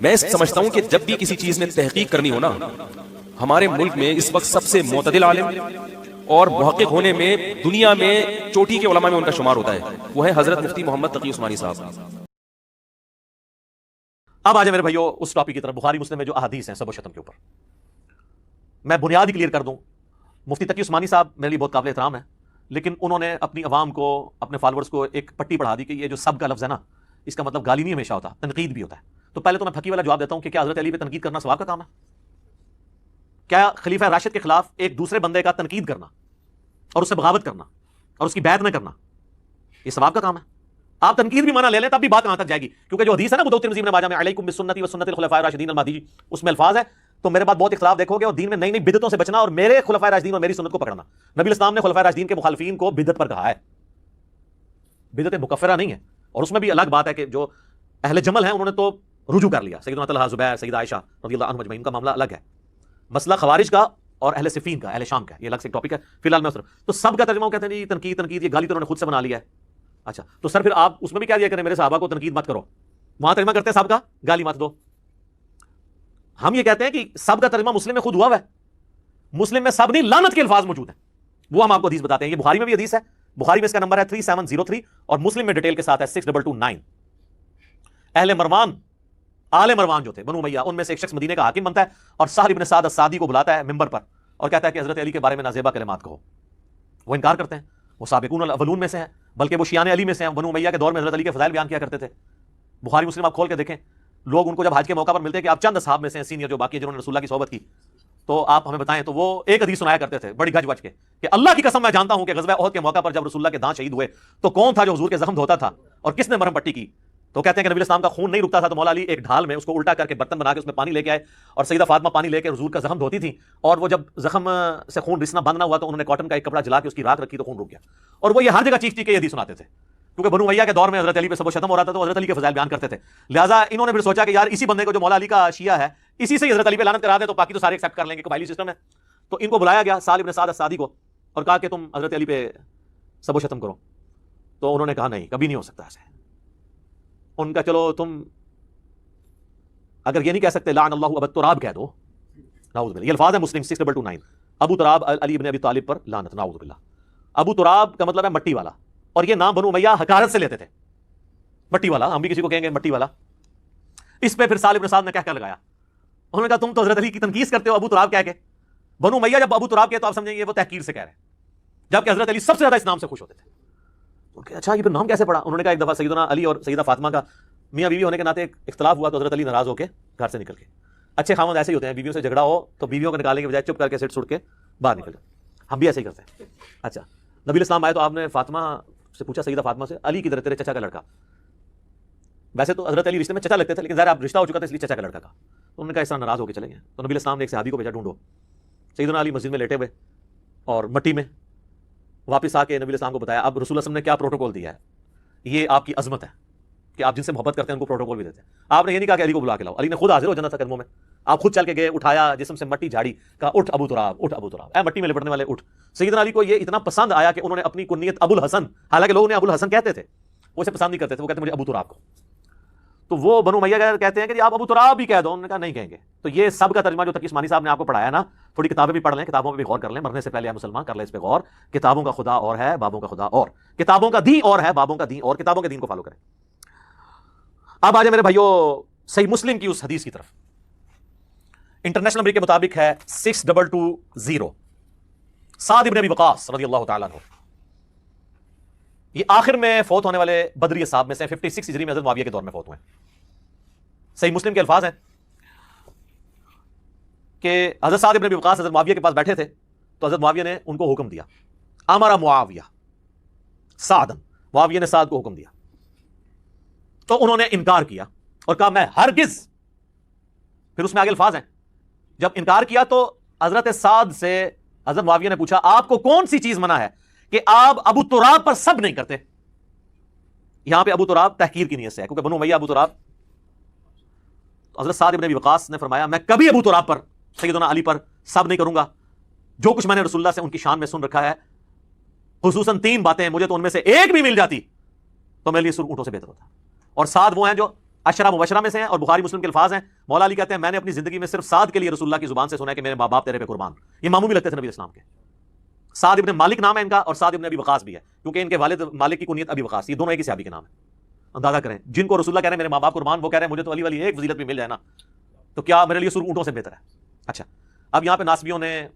میں سمجھتا ہوں کہ جب بھی کسی چیز میں تحقیق کرنی ہو نا، ہمارے ملک میں اس وقت سب سے معتدل عالم اور محقق ہونے میں دنیا میں چوٹی کے علماء میں ان کا شمار ہوتا ہے، وہ ہے حضرت مفتی محمد تقی عثمانی صاحب۔ اب آ جائے میرے بھائیو اس ٹاپک کی طرف، بخاری مسلم میں جو احادیث ہیں سب و شتم کے اوپر۔ میں بنیاد ہی کلیئر کر دوں، مفتی تقی عثمانی صاحب میرے لیے بہت قابل احترام ہے، لیکن انہوں نے اپنی عوام کو، اپنے فالورز کو ایک پٹی پڑھا دی کہ یہ جو سب کا لفظ ہے نا، اس کا مطلب گالی نہیں ہمیشہ ہوتا، تنقید بھی ہوتا ہے۔ تو پہلے تو میں پھکی والا جواب دیتا ہوں کہ کیا حضرت علی پہ تنقید کرنا ثواب کا کام ہے؟ کیا خلیفہ راشد کے خلاف ایک دوسرے بندے کا تنقید کرنا اور اس سے بغاوت کرنا اور اس کی بیعت نہ کرنا یہ ثواب کا کام ہے؟ آپ تنقید بھی مانا لے لیں تب بھی بات کہاں تک جائے گی، کیونکہ جو حدیث ہے نا ابو ترمذی میں ماجہ میں علیکم بسنتی و سنت الخلفاء الراشدین المہدیین، اس میں الفاظ ہے تو میرے بعد بہت اختلاف دیکھو گے، اور دین میں نئی نئی بدعتوں سے بچنا اور میرے خلفاء راشدین اور میری سنت کو پکڑنا۔ نبی اسلام نے خلفاء راشدین کے مخالفین کو بدعت پر کہا ہے، بدعت مکفرہ نہیں ہے، اور اس میں بھی الگ بات ہے کہ جو اہل جمل ہیں انہوں نے تو رجوع کر لیا، سیدنا طلحہ، زبیر، سیدہ عائشہ رضی اللہ عنہم اجمعین کا معاملہ الگ ہے، مسئلہ خوارج کا اور اہل صفین کا، اہل شام کا، یہ الگ سے ایک ٹاپک ہے، فی الحال میں اس طرف تو سب کا ترجمہ کہتے ہیں جی تنقید، یہ گالی تو انہوں نے خود سے بنا لیا ہے۔ اچھا تو سر پھر آپ اس میں بھی کیا دیا کریں میرے صحابہ کو تنقید مت کرو، وہاں ترجمہ کرتے ہیں سب کا گالی مت دو۔ ہم یہ کہتے ہیں کہ سب کا ترجمہ مسلم میں خود ہوا ہے، مسلم میں سب نہیں لعنت کے الفاظ موجود ہیں، وہ ہم آپ کو حدیث بتاتے ہیں۔ یہ بخاری میں بھی حدیث ہے، بخاری میں اس کا نمبر ہے 3703 اور مسلم میں ڈیٹیل کے ساتھ ہے 6229۔ اہل مروان، آل مروان جو تھے بنو امیہ، ان میں سے ایک شخص مدینے کا حاکم بنتا ہے اور سہل بن سعد الساعدی کو بلاتا ہے ممبر پر اور کہتا ہے کہ حضرت علی کے بارے میں نازیبا کلمات کہو۔ وہ انکار کرتے ہیں، وہ سابقون الاولون میں سے ہیں، بلکہ وہ شیعان علی میں سے ہیں، بنو امیہ کے دور میں حضرت علی کے فضائل بیان کیا کرتے تھے۔ بخاری مسلم آپ کھول کے دیکھیں، لوگ ان کو جب حج کے موقع پر ملتے ہیں کہ آپ چند اصحاب میں سے ہیں سینئر جو باقی جنہوں نے رسول اللہ کی صحبت کی، تو آپ ہمیں بتائیں، تو وہ ایک حدیث سنایا کرتے تھے بڑی گج وج کے کہ اللہ کی قسم میں جانتا ہوں کہ غزوہ احد کے موقع پر جب رسول اللہ کے دانت شہید ہوئے تو کون تھا جو حضور کے زخم دھوتا تھا اور کس نے مرہم پٹی کی؟ تو کہتے ہیں کہ نبی اسلام کا خون نہیں رکتا تھا تو مولا علی ایک ڈھال میں اس کو الٹا کر کے برتن بنا کے اس میں پانی لے کے آئے اور سیدہ فاطمہ پانی لے کے حضور کا زخم دھوتی تھی، اور وہ جب زخم سے خون رسنا بند نہ ہوا تو انہوں نے کاٹن کا ایک کپڑا جلا کے اس کی راکھ رکھی تو خون رک گیا۔ اور وہ یہ ہر جگہ چیخ چیخ کے یہ حدیث سناتے تھے، کیونکہ بنو امیہ کے دور میں حضرت علی پہ سب و شتم ہو رہا تھا تو حضرت علی کے فضائل بیان کرتے تھے، لہٰذا انہوں نے پھر سوچا کہ یار اسی بندے کو جو مولا علی کا شیعہ ہے اسی سے حضرت علی پہ لعنت کرا دیں تو باقی تو سارے ایکسیپٹ کر لیں گے، قبائلی سسٹم ہے۔ تو ان کو بلایا گیا سہل بن سعد الساعدی کو اور کہا کہ تم حضرت علی پہ سب و شتم کرو، تو انہوں نے کہا نہیں، کبھی نہیں ہو سکتا ایسے۔ ان کا چلو تم اگر یہ نہیں کہہ سکتے لعن اللہ ابا تراب کہہ دو، نعوذ باللہ، یہ الفاظ ہے مسلم 6229، ابو تراب علی بن ابی طالب پر لعنت، نعوذ باللہ۔ ابو تراب کا مطلب ہے مٹی والا، اور یہ نام بنو امیہ حقارت سے لیتے تھے، مٹی والا، ہم بھی کسی کو کہیں گے مٹی والا۔ اس پہ پھر سہل بن سعد نے کہہ لگایا، انہوں نے کہا تم تو حضرت علی کی تنقید کرتے ہو ابو تراب کہہ کے۔ بنو امیہ جب ابو تراب کہے تو آپ سمجھیں گے وہ تحقیر سے کہہ رہے ہیں، جبکہ حضرت علی سب سے زیادہ اس نام سے خوش ہوتے تھے۔ تو کہ اچھا یہ پھر نام کیسے پڑا؟ انہوں نے کہا ایک دفعہ سیدنا علی اور سیدہ فاطمہ کا میاں بیوی ہونے کے ناطے اختلاف ہوا تو حضرت علی ناراض ہو کے گھر سے نکل کے، اچھے خاوند ایسے ہی ہوتے ہیں، بیویوں سے جھگڑا ہو تو بیویوں کو نکالنے کے بجائے چپ کر کے سٹ سٹ کے باہر نکل جائے، ہم بھی ایسے ہی کرتے ہیں۔ اچھا نبی اسلام آئے تو آپ نے فاطمہ سے پوچھا، سیدہ فاطمہ سے، علی کدھر ہے تیرے چچا کا لڑکا؟ ویسے تو حضرت علی رشتے میں چچا لگتے تھے، لیکن ظاہر آپ رشتہ ہو چکا تھا اس لیے چچا کا لڑکا کا، تو انہوں نے کہا اس طرح ناراض ہو کے چلے گئے۔ تو نبی اسلام نے ایک صحابی کو بھیجا ڈھونڈو، سیدنا علی مسجد میں لیٹے ہوئے اور مٹی میں، واپس آ کے نبی اسلام کو بتایا اب رسول اللہ صلی اللہ علیہ وسلم نے کیا پروٹوکول دیا ہے، یہ آپ کی عظمت ہے کہ آپ جن سے محبت کرتے ہیں ان کو پروٹوکول بھی دیتے ہیں۔ آپ نے یہ نہیں کہا کہ علی کو بلا کے لاؤ، علی نے خود حاضر ہو جانا تھا قدموں میں، آپ خود چل کے گئے، اٹھایا جسم سے مٹی جھاڑی، کہا اٹھ ابو تراب، اٹھ ابو تراب، اے مٹی میں لپٹنے والے اٹھ۔ سیدنا علی کو یہ اتنا پسند آیا کہ انہوں نے اپنی کنیت ابو الحسن، حالانکہ لوگ انہیں ابو الحسن کہتے تھے، وہ اسے پسند نہیں کرتے تھے، وہ کہتے مجھے ابو تراب کو۔ تو وہ بنو امیہ کہتے ہیں کہ آپ ابو تراب بھی کہہ دو، انہوں نے کہا نہیں کہیں گے۔ تو یہ سب کا ترجمہ جو تقی عثمانی صاحب نے آپ کو پڑھایا نا، تھوڑی کتابیں بھی پڑھ لیں، کتابوں پہ بھی غور کر لیں، مرنے سے پہلے مسلمان کر لیں اس پہ غور، کتابوں کا خدا اور ہے بابوں کا خدا اور، کتابوں کا دین اور ہے بابوں کا دین اور، کتابوں کے دین کو فالو کریں۔ اب آ جائے میرے بھائیو صحیح مسلم کی اس حدیث کی طرف، انٹرنیشنل نمبر کے مطابق ہے 6220، سعد بن ابی وقاص رضی اللہ تعالیٰ عنہ، یہ آخر میں فوت ہونے والے بدری صاحب میں سے 56 ہجری میں حضرت معاویہ کے دور میں فوت ہوئے ہیں۔ صحیح مسلم کے الفاظ ہیں کہ حضرت سعد بن ابی وقاص حضرت معاویہ کے پاس بیٹھے تھے تو حضرت معاویہ نے ان کو حکم دیا، امر معاویہ سعدن، معاویہ نے سعد کو حکم دیا، تو انہوں نے انکار کیا اور کہا میں ہرگز، پھر اس میں آگے الفاظ ہیں، جب انکار کیا تو حضرت سعد سے حضرت معاویہ نے پوچھا آپ کو کون سی چیز منع ہے کہ آپ ابو تراب پر سب نہیں کرتے؟ یہاں پہ ابو تراب تحقیر کی نیت سے ہے کیونکہ بنو امیہ ابو تراب، حضرت سعد بن ابی وقاص نے فرمایا میں کبھی ابو تراب پر، سیدنا علی پر سب نہیں کروں گا، جو کچھ میں نے رسول اللہ سے ان کی شان میں سن رکھا ہے، خصوصاً 3 باتیں، مجھے تو ان میں سے ایک بھی مل جاتی تو میرے لیے سر اونٹوں سے بہتر ہوتا۔ اور سعد وہ ہیں جو عشرہ مبشرہ میں سے ہیں اور بخاری مسلم کے الفاظ ہیں. مولا علی کہتے ہیں میں نے اپنی زندگی میں صرف سعد کے لیے رسول اللہ کی زبان سے سنا ہے کہ میرے ماں باپ تیرے پہ قربان. یہ ماموں بھی لگتے تھے نبی اسلام کے. سعد ابن مالک نام ہے ان کا, اور سعد ابن ابی وقاص بھی ہے, کیونکہ ان کے والد مالک کی کنیت ابی وقاص. یہ دونوں ایک ہی صحابی کے نام ہیں. اندازہ کریں, جن کو رسول اللہ کہہ رہے ہیں میرے ماں باپ قربان, وہ کہہ رہے ہیں مجھے تو علی والی ایک فضیلت بھی مل جائے نا تو کیا میرے لیے سر اونٹوں سے بہتر ہے. اچھا, اب یہاں پہ ناسبیوں نے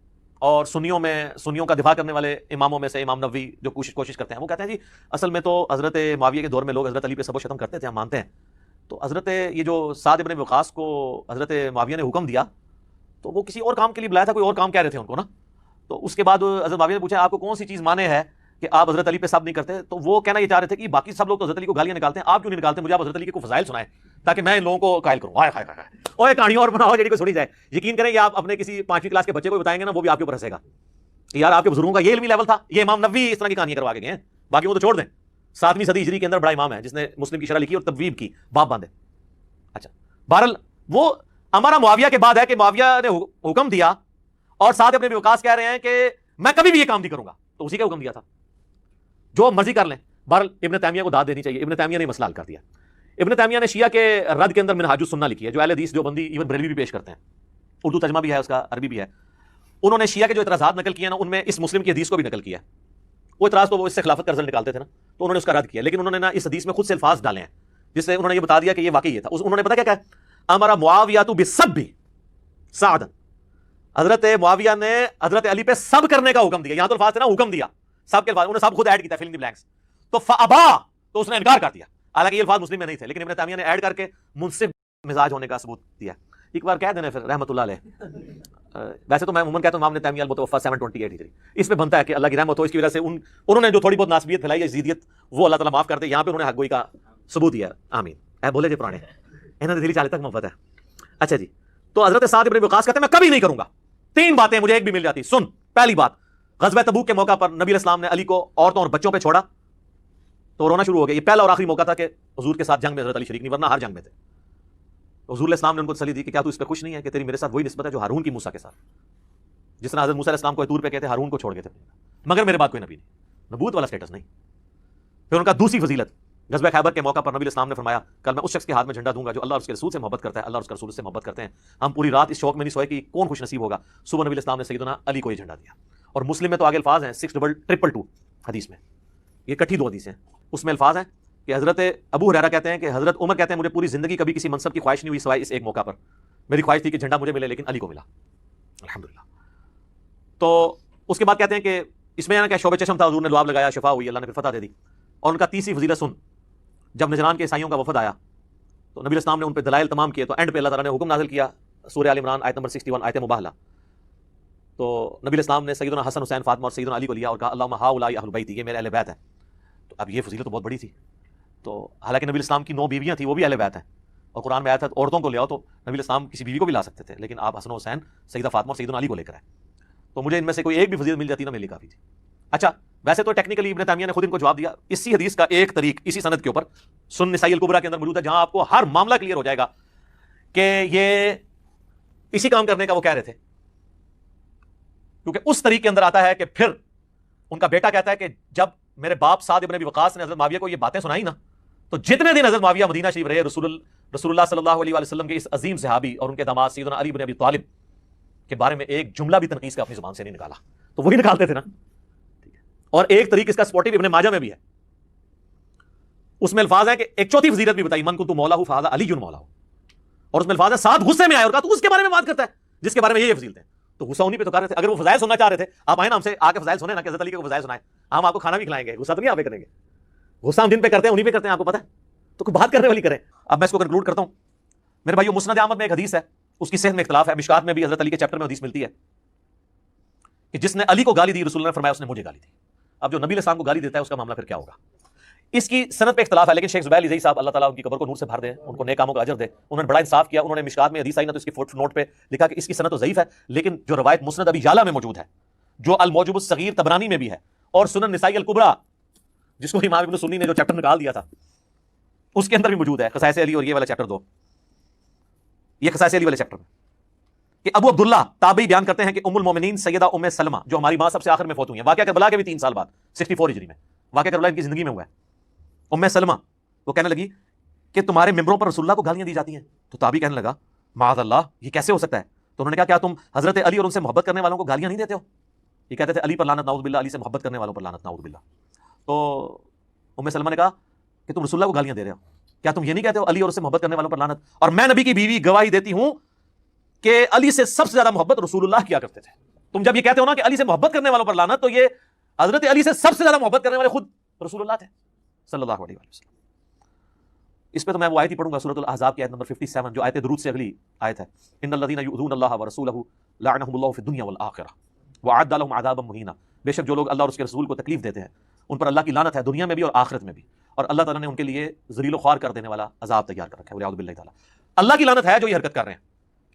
اور سنیوں کا دفاع کرنے والے اماموں میں سے امام نووی جو کوشش کرتے ہیں, وہ کہتے ہیں جی اصل میں تو حضرت معاویہ کے دور میں لوگ حضرت علی پہ سب و شتم کرتے تھے, ہم مانتے ہیں. تو حضرت یہ جو سعد ابن وقاص کو حضرت معاویہ نے حکم دیا تو وہ کسی اور کام کے لیے بلایا تھا, کوئی اور کام کہہ رہے تھے ان کو نا. تو اس کے بعد حضرت معاویہ نے پوچھا آپ کو کون سی چیز مانے ہے کہ آپ حضرت علی پہ سب نہیں کرتے, تو وہ کہنا یہ چاہ رہے تھے کہ باقی سب لوگ تو حضرت علی کو گالیاں نکالتے ہیں, آپ کیوں نہیں نکالتے, مجھے آپ حضرت علی کے کوئی فضائل سنائیں تاکہ میں ان لوگوں کو قائل کروں. ہائے ہائے ہائے, اور کہانیاں اور بناؤ جڑی کو سنی جائے. یقین کریں کہ آپ اپنے کسی 5ویں کلاس کے بچے کو بتائیں گے نا, وہ بھی آپ کے اوپر ہنسے گا کہ یار آپ کے بزرگوں کا یہ علمی لیول تھا. یہ امام نووی اس طرح کی کہانیاں کروا کے گئے ہیں, باقی وہ تو چھوڑ دیں. 7ویں صدی ہجری کے اندر بڑا امام ہے جس نے مسلم کی شرح لکھی اور تبویب کی, باب باندھے. اچھا, بہرحال وہ ہمارا معاویہ کے بعد ہے کہ معاویہ نے حکم دیا اور سعد ابن ابی وقاص کہہ رہے ہیں کہ میں کبھی بھی یہ کام نہیں کروں گا, تو اسی کا حکم دیا تھا جو مرضی کر لیں. بہرحال ابن تیمیہ کو داد دینی چاہیے, ابن تیمیہ نے مسئلہ حل کر دیا. ابن تیمیہ نے شیعہ کے رد کے اندر منہاج السنہ لکھی ہے, جو اہل حدیث جو بندی ایون بریلوی بھی پیش کرتے ہیں, اردو ترجمہ بھی ہے اس کا, عربی بھی ہے. انہوں نے شیعہ کے جو اعتراضات نقل کیے نا ان میں اس مسلم کی حدیث کو بھی نقل کیا ہے. وہ اعتراض تو وہ اس سے خلافت کا رزلٹ نکالتے تھے نا, تو انہوں نے اس کا رد کیا, لیکن انہوں نے نا اس حدیث میں خود سے الفاظ ڈالے ہیں جس سے انہوں نے یہ بتا دیا کہ یہ واقعی یہ تھا. انہوں نے پتا کیا کہا, امر معاویہ بسب سعد, حضرت معاویہ نے حضرت علی پہ سب کرنے کا حکم دیا. یہاں تو الفاظ تھے نا حکم دیا, سب کے الفاظ انہوں نے سب خود ایڈ کیا فل ان دی بلینکس. تو فابا, تو اس نے انکار کر دیا, حالانکہ یہ الفاظ مسلم میں نہیں تھے, لیکن ابن تیمیہ نے ایڈ کر کے منصف مزاج ہونے کا ثبوت دیا. ایک بار کہہ دینا پھر رحمۃ اللہ علیہ. ویسے تو میں عموماً کہتا ہوں امام ابن تیمیہ المتوفی 728 ہجری, اس پہ بنتا ہے کہ اللہ کی رحمت ہو, اس کی وجہ سے انہوں نے جو تھوڑی بہت ناسبیت پھیلائی ہے, زیدیت, وہ اللہ تعالیٰ معاف کر دے. یہاں پہ انہوں نے حق گوئی کا ثبوت دیا. آمین. اے بولے جی پرانے, انہوں نے دلی چالے تک محبت ہے. اچھا جی, تو حضرت سعد ابن وقاص کہتے ہیں میں کبھی نہیں کروں گا. 3 باتیں مجھے ایک بھی مل جاتی. سن, پہلی بات, غزوہ تبوک کے موقع پر نبی علیہ السلام نے علی کو عورتوں اور بچوں پہ چھوڑا تو رونا شروع ہو گیا. یہ پہلا اور آخری موقع تھا کہ حضور کے ساتھ جنگ میں حضرت علی شریک نہیں, ورنہ ہر جنگ میں تھے. حضور علیہ السلام نے ان کو تسلی دی کہ کیا تو اس پہ خوش نہیں ہے کہ تیری میرے ساتھ وہی نسبت ہے جو ہارون کی موسیٰ کے ساتھ, جس طرح حضرت موسیٰ علیہ السلام کو طور پہ کہتے ہارون کو چھوڑ گئے تھے, مگر میرے بعد کوئی نبی نہیں, نبوت والا سٹیٹس نہیں. پھر ان کا دوسری فضیلت, غزوہ خیبر کے موقع پر نبی علیہ السلام نے فرمایا کل میں اس شخص کے ہاتھ میں جھنڈا دوں گا جو اللہ اور اس کے رسول سے محبت کرتا ہے, اللہ اور اس کے رسول سے محبت کرتے ہیں. ہم پوری رات اس شوق میں نہیں سوئے کہ کون خوش نصیب ہوگا. صبح نبی علیہ السلام نے سیدنا علی کو یہ جھنڈا دیا. اور مسلم میں تو آگے الفاظ ہیں 6222 حدیث میں, یہ کٹھی 2 حدیث ہیں, اس میں الفاظ ہیں کہ حضرت ابو ہریرہ کہتے ہیں کہ حضرت عمر کہتے ہیں مجھے پوری زندگی کبھی کسی منصب کی خواہش نہیں ہوئی سوائے اس ایک موقع پر. میری خواہش تھی کہ جھنڈا مجھے ملے, لیکن علی کو ملا, الحمدللہ. تو اس کے بعد کہتے ہیں کہ اس میں کہ شعبہ چشم تھا, حضور نے لعاب لگایا, شفا ہوئی, اللہ نے پھر فتح دے دی. اور ان کا تیسری فضیلت سن, جب نجران کے عیسائیوں کا وفد آیا تو نبی اسلام نے ان پہ دلائل تمام کیے, تو اینڈ پہ اللہ تعالیٰ نے حکم نازل کیا, سورہ آل عمران آیت نمبر 61 آیت مباہلہ. تو نبی اسلام نے سیدنا حسن حسین فاطمہ اور سیدنا علی کو لیا اور کہا اللہم ہؤلاء اہل بیتی, یہ میرے اہل بیت ہیں. تو اب یہ فضیلت تو بہت بڑی تھی. تو حالانکہ نبی اسلام کی 9 بیویاں تھیں, وہ بھی اہل بیت ہیں, اور قرآن میں آیا تھا عورتوں کو لے آؤ, تو نبی اسلام کسی بیوی کو بھی لا سکتے تھے, لیکن آپ حسن حسین, سیدہ فاطمہ اور سیدنا علی کو لے کر آئے. تو مجھے ان میں سے کوئی ایک بھی فضیلت مل جاتی نا, میرے لیے کافی تھی. اچھا, ویسے تو ٹیکنیکلی ابن تیمیہ نے خود ان کو جواب دیا. اسی حدیث کا ایک طریق اسی سند کے اوپر سنن نسائی الکبریٰ کے اندر موجود ہے, جہاں آپ کو ہر معاملہ کلیئر ہو جائے گا کہ یہ اسی کام کرنے کا وہ کہہ رہے تھے. کیونکہ اس طریق کے اندر آتا ہے کہ پھر ان کا بیٹا کہتا ہے کہ جب میرے باپ سعد ابن ابی وقاص نے حضرت معاویہ کو یہ باتیں سنائی نا, تو جتنے دن حضرت معاویہ مدینہ شریف رہے, رسول اللہ صلی اللہ علیہ وسلم کے اس عظیم صحابی اور ان کے داماد سیدنا علی بن ابی طالب کے بارے میں ایک جملہ بھی تنقیص کا اپنی زبان سے نہیں نکالا. تو وہی نکالتے تھے نا. اور ایک طریق اس کا سپورٹیو ابن ماجہ میں بھی ہے, اس میں الفاظ ہے کہ ایک چوتھی فضیلت بھی بتائی, من کنت مولا فہذا علی مولا, اور اس میں الفاظ ہے سعد غصے میں آئے اور کہا تو اس کے بارے میں بات کرتا ہے جس کے بارے میں یہ فضیلت ہے. تو غصہ انہیں پہ تو کر رہے تھے. اگر وہ فضائل سننا چاہ رہے تھے, آپ آئے نا ہم سے آ کے فضائل سنیں نا, کہ حضرت علی کے فضائل سنائیں, ہم آپ کو کھانا بھی کھلائیں گے, غصہ تو نہیں آپ پہ کریں گے. غصہ ہم جن پہ کرتے ہیں انہیں پہ کرتے ہیں, آپ کو پتہ ہے. تو کوئی بات کرنے والی کریں. اب میں اس کو کنکلوڈ کرتا ہوں. میرے بھائیو, مسند احمد میں ایک حدیث ہے, اس کی صحت میں اختلاف ہے. مشکات میں بھی حضرت علی کے چیپٹر میں حدیث ملتی ہے کہ جس نے علی کو گالی دی, رسول اللہ نے فرمایا اس نے مجھے گالی دی. اب جو نبی علیہ السلام کو گالی دیتا ہے اس کا معاملہ پھر کیا ہوگا؟ اس کی سند پہ اختلاف ہے, لیکن شیخ زبیر علی صاحب اللہ تعالیٰ ان کی قبر کو نور سے بھر دے, ان کو نیک کاموں کا اجر دے, انہوں نے بڑا انصاف کیا. انہوں نے مشکات میں حدیث آئی نا تو اس کی فوٹ نوٹ پہ لکھا کہ اس کی سند تو ضعیف ہے, لیکن جو روایت مسند ابی یعلا میں موجود ہے, جو الموجب الصغیر طبرانی میں بھی ہے, اور سنن نسائی الکبریٰ جس کو امام ابن سنی نے جو چیپٹر نکال دیا تھا اس کے اندر بھی موجود ہے, خصائص علی, اور یہ والا چیپٹر 2, یہ خصائص علی والے چیپٹر میں, کہ ابو عبداللہ تابعی بیان کرتے ہیں کہ ام المومنین سیدہ ام سلمہ, جو ہماری ماں سب سے آخر میں فوت ہوئی ہیں, واقعہ کربلا کے بھی 3 سال بعد 64 ہجری میں, واقعہ کربلا ان کی زندگی میں ہوا ہے. ام سلمہ وہ کہنے لگی کہ تمہارے ممبروں پر رسول اللہ کو گالیاں دی جاتی ہیں. تو تابعی کہنے لگا معاذ اللہ یہ کیسے ہو سکتا ہے؟ تو انہوں نے کہا کیا تم حضرت علی اور ان سے محبت کرنے والوں کو گالیاں نہیں دیتے ہو؟ یہ کہتے تھے علی پر لعنت نعوذ باللہ، علی سے محبت کرنے والوں پر لعنت نعوذ باللہ. تو ام سلمہ نے کہا کہ تم رسول اللہ کو گالیاں دے رہے ہو، کیا تم یہ نہیں کہتے ہو علی اور اس سے محبت کرنے والوں پر لعنت؟ اور میں نبی کی بیوی گواہی دیتی ہوں کہ علی سے سب سے زیادہ محبت رسول اللہ کیا کرتے تھے. تم جب یہ کہتے ہو نا کہ علی سے محبت کرنے والوں پر لعنت، تو یہ حضرت علی سے سب سے زیادہ محبت کرنے والے خود رسول اللہ تھے صلی اللہ علیہ وسلم. اس پہ تو میں وہ آیت ہی پڑھوں گا، سورۃ الاحزاب کی آیت نمبر 57 جو آیت درود سے اگلی آیت ہے. ان الذین یؤذون اللہ ورسولہ لعنهم اللہ فی الدنیا والآخرہ وأعد لهم عذابا مہینا. بے شک جو لوگ اللہ اور اس کے رسول کو تکلیف دیتے ہیں ان پر اللہ کی لعنت ہے دنیا میں بھی اور آخرت میں بھی، اور اللہ تعالیٰ نے ان کے لیے ذلیل و خوار کر دینے والا عذاب تیار کر رکھا ہے. والعیاذ باللہ تعالیٰ اللہ کی لعنت ہے جو یہ حرکت کر رہے ہیں.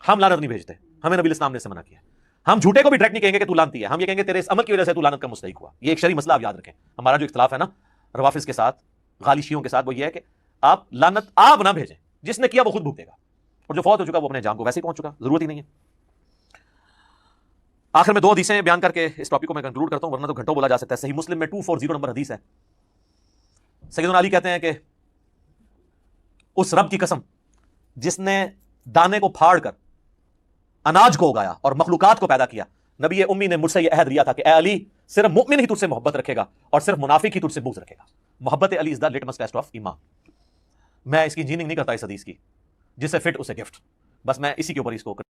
ہم لعنت نہیں بھیجتے، ہمیں نبی الاسلام نے اس سے منع کیا ہے. ہم جھوٹے کو بھی ڈائریکٹ نہیں کہیں گے کہ تو لعنتی ہے، ہم یہ کہیں گے تیرے اس عمل کی وجہ سے تو لعنت کا مستحق ہوا. یہ ایک شرعی مسئلہ آپ یاد رکھیں. ہمارا جو اختلاف ہے نا روافظ کے ساتھ، غالی شیعوں کے ساتھ، وہ یہ ہے کہ آپ لعنت آپ نہ بھیجیں، جس نے کیا وہ خود بھگتے گا، اور جو فوت ہو چکا وہ اپنے جان کو ویسے ہی پہنچ چکا، ضرورت ہی نہیں ہے. آخر میں 2 حدیثیں بیان کر کے اس ٹاپک کو میں کنکلوڈ کرتا ہوں، ورنہ تو گھنٹوں بولا جا سکتا ہے. صحیح مسلم میں 240 نمبر حدیث ہے. سیدنا علی کہتے ہیں کہ اس رب کی قسم جس نے دانے کو پھاڑ کر اناج کو اگایا اور مخلوقات کو پیدا کیا، نبی امی نے مجھ سے یہ عہد لیا تھا کہ اے علی صرف مؤمن ہی تجھ سے محبت رکھے گا اور صرف منافق ہی تجھ سے بغض رکھے گا. محبت علی از دا لٹمس ٹیسٹ آف ایمان. میں اس کی انجینئرنگ نہیں کرتا اس حدیث کی، جس سے فٹ اسے گفٹ، بس میں اسی کے اوپر اس کو